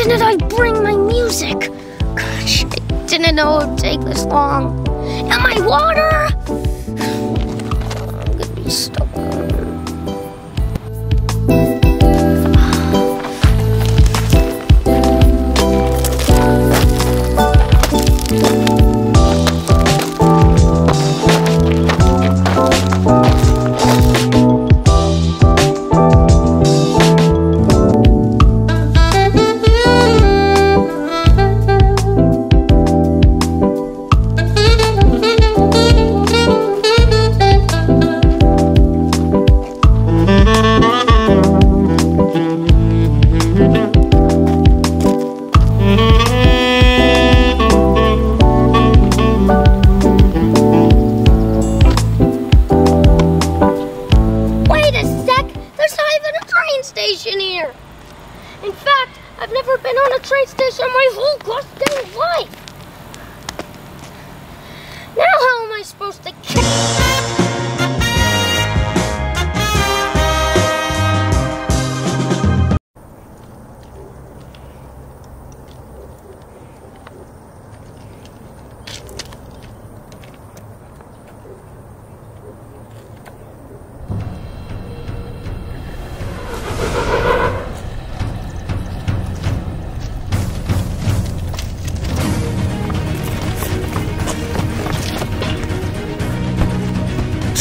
didn't I bring my music? Gosh, I didn't know it would take this long. And my water! I'm gonna be stuck. Here. In fact, I've never been on a train station my whole gosh dang life. Now how am I supposed to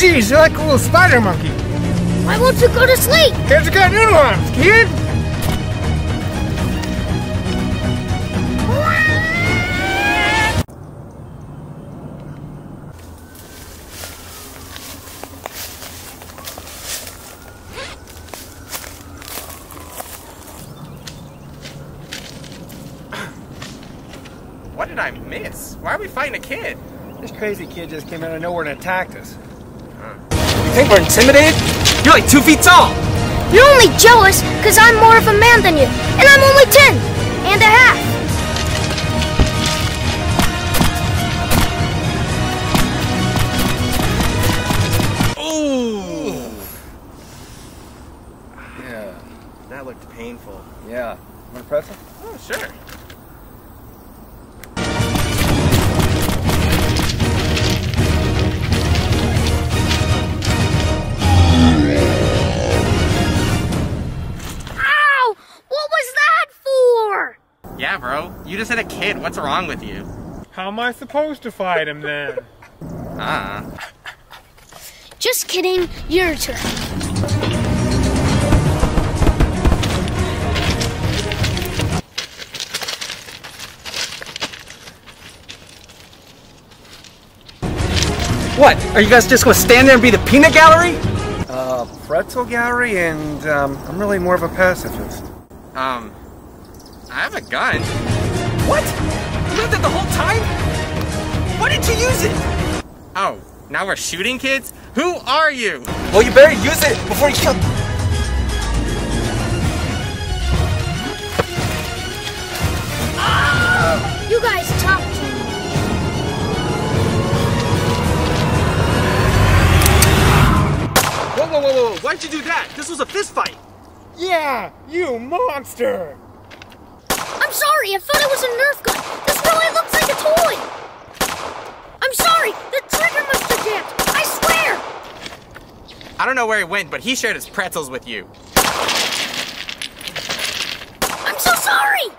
Jeez, you're like a little spider monkey. Why won't you go to sleep? Because you got noodle arms, kid. What did I miss? Why are we fighting a kid? This crazy kid just came out of nowhere and attacked us. You think we're intimidated? You're like 2 feet tall! You're only jealous because I'm more of a man than you, and I'm only 10 and a half. Ooh! Yeah, that looked painful. Yeah. Want a pretzel? Oh, sure. Yeah, bro. You just hit a kid. What's wrong with you? How am I supposed to fight him then? Just kidding. Your turn. What? Are you guys just gonna stand there and be the peanut gallery? Pretzel gallery, and I'm really more of a pacifist. I have a gun. What? You had that the whole time? Why didn't you use it? Oh, now we're shooting kids? Who are you? Well, you better use it before you kill... You guys talk to me. Whoa, whoa, whoa, whoa. Why'd you do that? This was a fist fight. Yeah, you monster! I'm sorry, I thought it was a Nerf gun. This really looks like a toy. I'm sorry, the trigger must have jammed. I swear! I don't know where he went, but he shared his pretzels with you. I'm so sorry!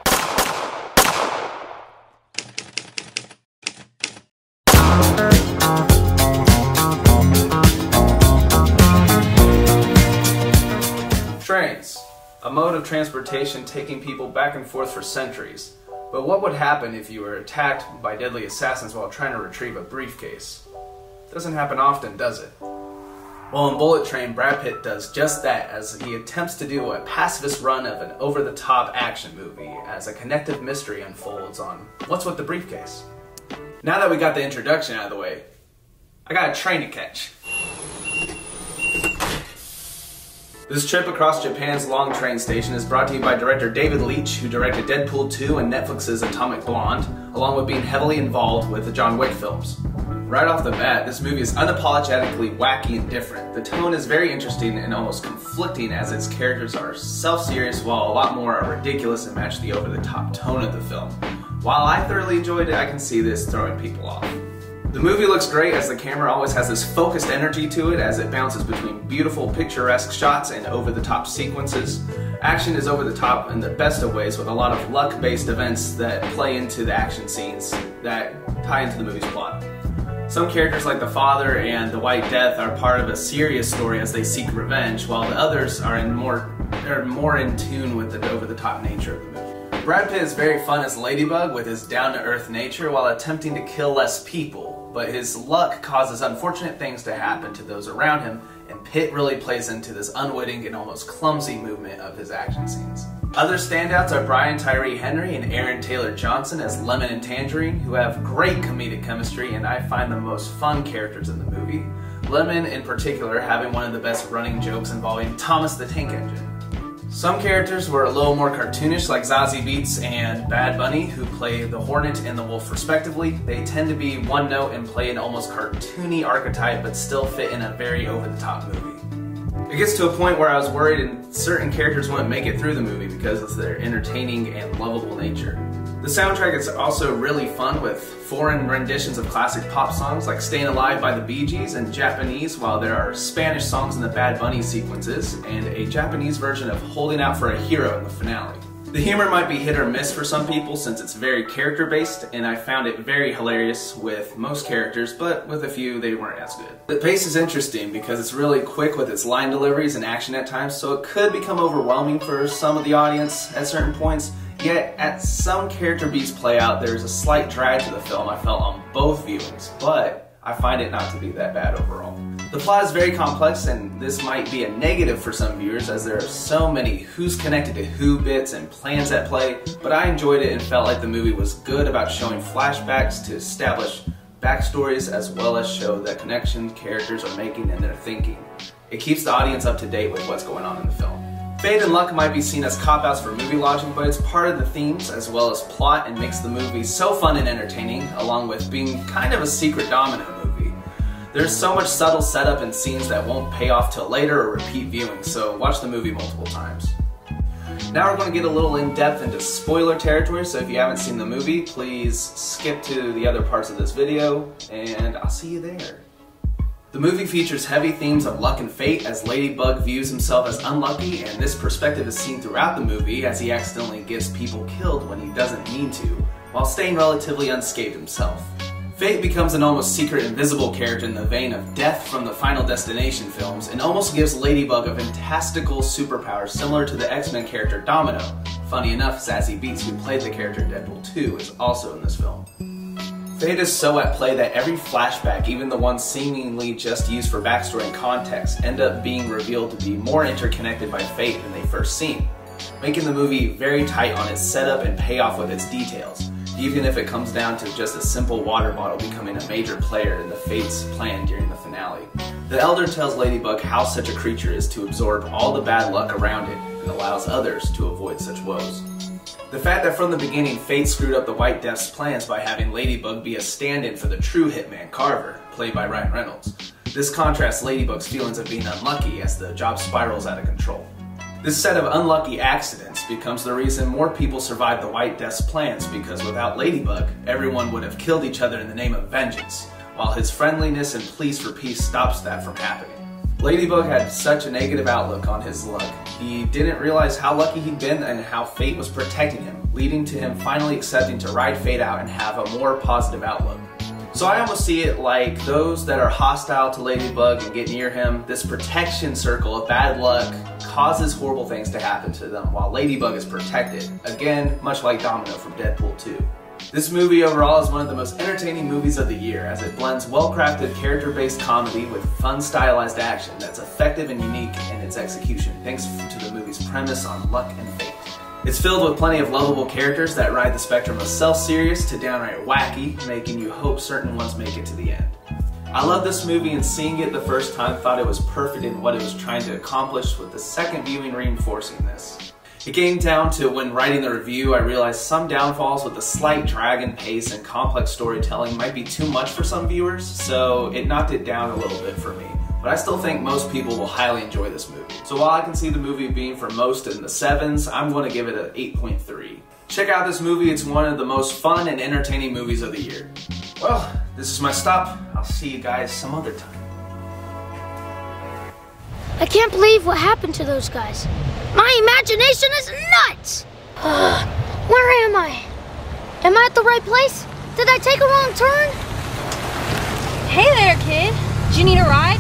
Trains. A mode of transportation taking people back and forth for centuries. But what would happen if you were attacked by deadly assassins while trying to retrieve a briefcase? Doesn't happen often, does it? Well, in BulletTrain, Brad Pitt does just that as he attempts to do a pacifist run of an over-the-top action movie as a connective mystery unfolds on what's with the briefcase. Now that we got the introduction out of the way, I got a train to catch. This trip across Japan's long train station is brought to you by director David Leitch, who directed Deadpool 2 and Netflix's Atomic Blonde, along with being heavily involved with the John Wick films. Right off the bat, this movie is unapologetically wacky and different. The tone is very interesting and almost conflicting as its characters are self-serious while a lot more are ridiculous and match the over-the-top tone of the film. While I thoroughly enjoyed it, I can see this throwing people off. The movie looks great as the camera always has this focused energy to it as it bounces between beautiful picturesque shots and over-the-top sequences. Action is over the top in the best of ways with a lot of luck-based events that play into the action scenes that tie into the movie's plot. Some characters like the father and the White Death are part of a serious story as they seek revenge, while the others are more in tune with the over-the-top nature of the movie. Brad Pitt is very fun as Ladybug with his down-to-earth nature while attempting to kill less people, but his luck causes unfortunate things to happen to those around him, and Pitt really plays into this unwitting and almost clumsy movement of his action scenes. Other standouts are Brian Tyree Henry and Aaron Taylor Johnson as Lemon and Tangerine, who have great comedic chemistry and I find the most fun characters in the movie. Lemon in particular having one of the best running jokes involving Thomas the Tank Engine. Some characters were a little more cartoonish like Zazie Beetz and Bad Bunny, who play the Hornet and the Wolf respectively. They tend to be one note and play an almost cartoony archetype but still fit in a very over-the-top movie. It gets to a point where I was worried and certain characters wouldn't make it through the movie because of their entertaining and lovable nature. The soundtrack is also really fun with foreign renditions of classic pop songs like Stayin' Alive by the Bee Gees and Japanese, while there are Spanish songs in the Bad Bunny sequences and a Japanese version of Holding Out for a Hero in the finale. The humor might be hit or miss for some people since it's very character-based, and I found it very hilarious with most characters, but with a few they weren't as good. The pace is interesting because it's really quick with its line deliveries and action at times, so it could become overwhelming for some of the audience at certain points, yet at some character beats play out, there's a slight drag to the film I felt on both viewings, but I find it not to be that bad overall. The plot is very complex, and this might be a negative for some viewers as there are so many who's connected to who bits and plans at play, but I enjoyed it and felt like the movie was good about showing flashbacks to establish backstories as well as show the connection characters are making in their thinking. It keeps the audience up to date with what's going on in the film. Fate and luck might be seen as cop-outs for movie logic, but it's part of the themes as well as plot and makes the movie so fun and entertaining, along with being kind of a secret domino movie. There's so much subtle setup and scenes that won't pay off till later or repeat viewing, so watch the movie multiple times. Now we're going to get a little in-depth into spoiler territory, so if you haven't seen the movie, please skip to the other parts of this video, and I'll see you there. The movie features heavy themes of luck and fate as Ladybug views himself as unlucky, and this perspective is seen throughout the movie as he accidentally gets people killed when he doesn't mean to, while staying relatively unscathed himself. Fate becomes an almost secret invisible character in the vein of Death from the Final Destination films and almost gives Ladybug a fantastical superpower similar to the X-Men character Domino. Funny enough, Zazie Beetz, who played the character in Deadpool 2, is also in this film. Fate is so at play that every flashback, even the ones seemingly just used for backstory and context, end up being revealed to be more interconnected by fate than they first seem, making the movie very tight on its setup and payoff with its details, even if it comes down to just a simple water bottle becoming a major player in the Fate's plan during the finale. The Elder tells Ladybug how such a creature is to absorb all the bad luck around it and allows others to avoid such woes. The fact that from the beginning Fate screwed up the White Death's plans by having Ladybug be a stand-in for the true hitman Carver, played by Ryan Reynolds. This contrasts Ladybug's feelings of being unlucky as the job spirals out of control. This set of unlucky accidents becomes the reason more people survive the White Death's plans because without Ladybug, everyone would have killed each other in the name of vengeance, while his friendliness and pleas for peace stops that from happening. Ladybug had such a negative outlook on his luck. He didn't realize how lucky he'd been and how fate was protecting him, leading to him finally accepting to ride fate out and have a more positive outlook. So I almost see it like those that are hostile to Ladybug and get near him, this protection circle of bad luck causes horrible things to happen to them while Ladybug is protected. Again, much like Domino from Deadpool 2. This movie overall is one of the most entertaining movies of the year as it blends well-crafted character-based comedy with fun stylized action that's effective and unique in its execution thanks to the movie's premise on luck and fate. It's filled with plenty of lovable characters that ride the spectrum of self-serious to downright wacky, making you hope certain ones make it to the end. I love this movie and seeing it the first time thought it was perfect in what it was trying to accomplish with the second viewing reinforcing this. It came down to when writing the review, I realized some downfalls with the slight drag in pace and complex storytelling might be too much for some viewers, so it knocked it down a little bit for me. But I still think most people will highly enjoy this movie. So while I can see the movie being for most in the 7s, I'm going to give it an 8.3. Check out this movie, it's one of the most fun and entertaining movies of the year. Well, this is my stop. I'll see you guys some other time. I can't believe what happened to those guys. My imagination is nuts! Where am I? Am I at the right place? Did I take a wrong turn? Hey there, kid. Do you need a ride?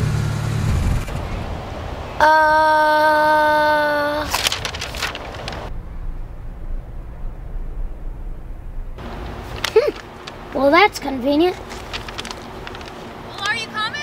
Well, that's convenient. Well, are you coming?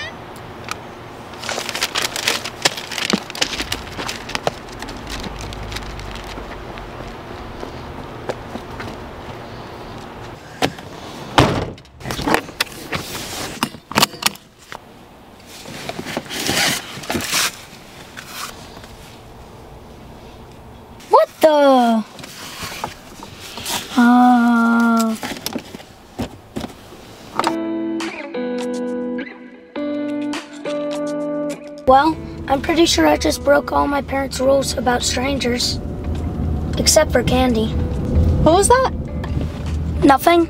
What the? Well, I'm pretty sure I just broke all my parents' rules about strangers. Except for Candy. What was that? Nothing.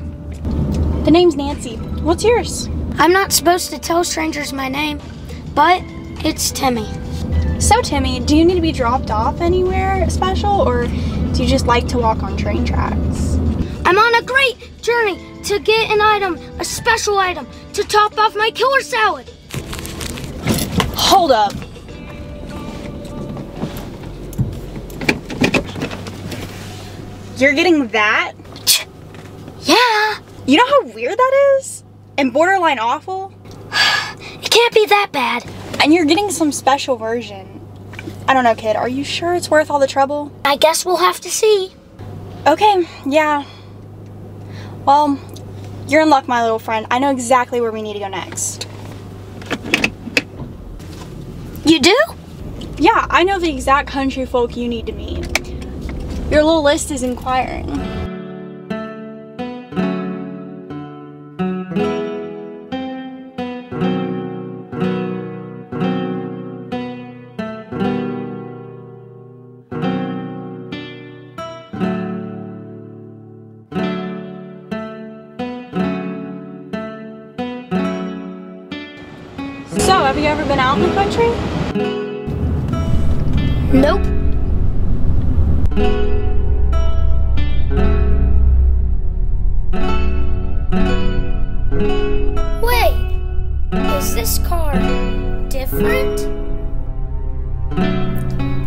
The name's Nancy. What's yours? I'm not supposed to tell strangers my name, but it's Timmy. So, Timmy, do you need to be dropped off anywhere special, or do you just like to walk on train tracks? I'm on a great journey to get an item, a special item, to top off my killer salad. Hold up. You're getting that? Yeah. You know how weird that is? And borderline awful? It can't be that bad. And you're getting some special version. I don't know, kid. Are you sure it's worth all the trouble? I guess we'll have to see. Okay, yeah. Well, you're in luck, my little friend. I know exactly where we need to go next. You do? Yeah, I know the exact country folk you need to meet. Your little list is inquiring. So, have you ever been out in the country? Nope. Wait, is this car different?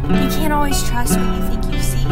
You can't always trust what you think you see.